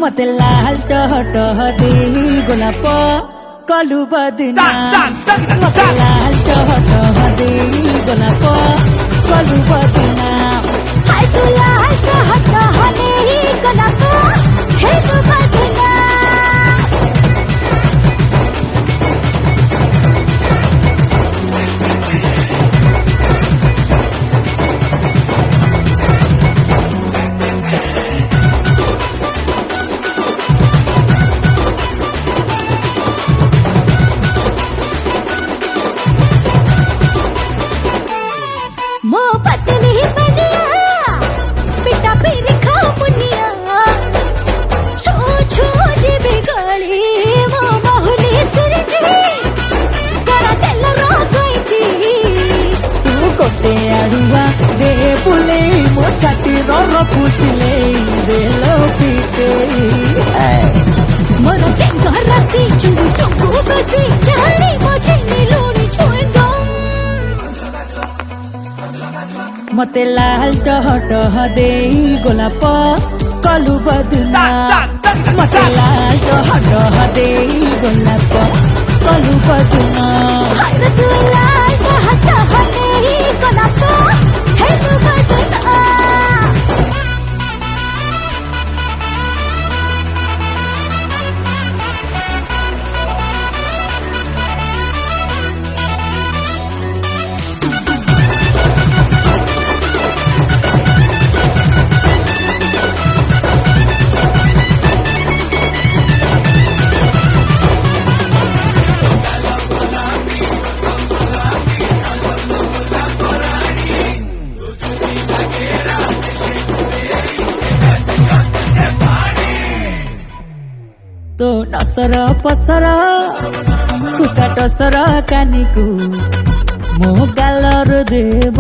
मते लाल टह दे गोलाप कलु बदना मते लाल टह दे गोलाप कलु बदना हाय तू लाल टह दे गोलाप हे तू बदना मो पतली बनिया बेटा पेरी खा मुनिया छो छो जी बिगड़ी मो बहुली सिरजी करा तेल रो गई थी तू कोटे आड़ुआ दे बुले मो छाती रो फुसले दे लो पीटे मोर चेंगा राती चुंगू चुंगू बसी चाली मुझे नीलूनी छुएगा मते लाल टह दे गोलाप कलु बदना मते लाल टह दे गोलाप कलु बदना हाय रे तू लाल टह दे गोलाप हे तू बदना तो नसर पसर कुसा टसर कानिकु मो गालर देव